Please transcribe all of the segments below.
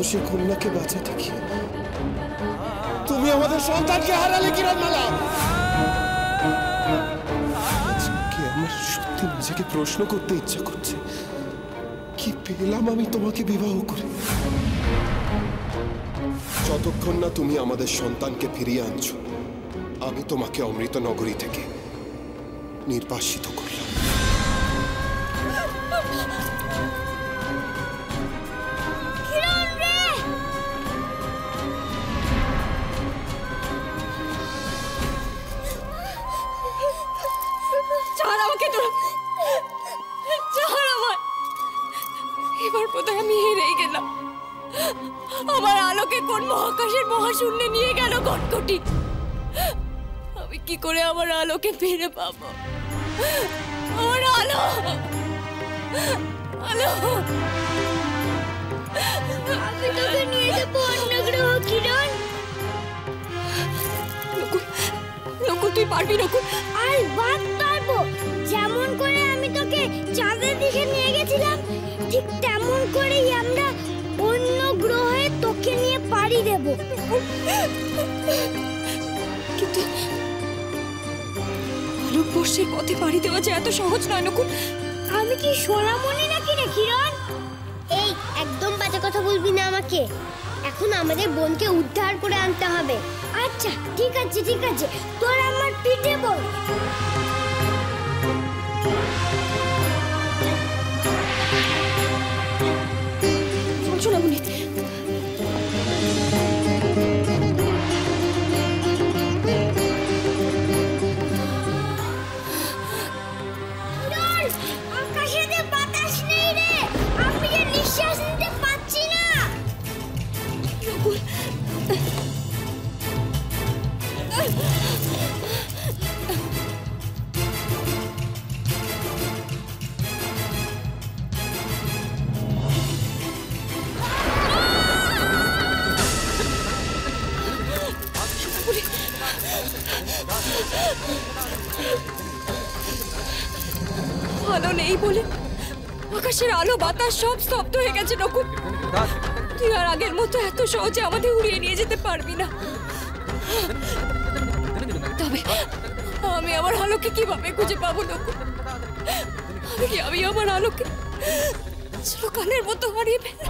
রাক্ষসী কন্যাকে বাঁচাতে গিয়ে তুমি আমাদের সন্তানকে হারালে কিরণমালা। আজকে আমার সত্যি নিজেকে প্রশ্ন করতে ইচ্ছা করছে, কি পেলাম আমি তোমাকে বিবাহ করে? যতক্ষণ না তুমি আমাদের সন্তানকে ফিরিয়ে আনছো, আমি তোমাকে অমৃত নগরী থেকে নির্বাসিত করলাম। এবার বোধহয় আমি হেরেই গেলাম। আমার আলোকে কোন মহাকাশের মহাশূন্যে নিয়ে গেল ঘটঘটি। আমি কি করে আমার আলোকে ফিরে পাবো? আমার আলো, আলো, আমি তোকে নিয়ে যাবো অন্য গ্রহ কিরণ। নকুল তুই পারবি? নকুল আর বাদ পারবো। যেমন করে আমি তোকে চাঁদের দিকে নিয়ে গেছিলাম, ঠিক তেমন করেই আমরা অন্য গ্রহে তোকে নিয়ে পাড়ি দেব। কিন্তু আলোকবর্ষের পথে পাড়ি দেওয়া যে এত সহজ নয় নকুল। আমি কি সোনামণি নাকি রে কিরণ? এই একদম বাজে কথা বলবি না আমাকে। এখন আমাদের বোনকে উদ্ধার করে আনতে হবে। আচ্ছা ঠিক আছে ঠিক আছে, তোর আমার পিঠে বল। সোনামণি আকাশে যে বাতাস নেই রে, আমি যে নিঃশ্বাস নিতে পাচ্ছি না। আলো নেই বলে আকাশের আলো বাতাস সব স্তব্ধ হয়ে গেছে নকুল। তুই আর আগের মতো এত সহজে আমাদের উড়িয়ে নিয়ে যেতে পারবি না। তবে আমি আমার আলোকে কিভাবে খুঁজে পাবো নকুল? আমি আমার আলোকে চিরকালের মতো হারিয়ে ফেলবো?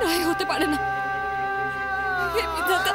না, হতে পারে না। হে বিধাতা,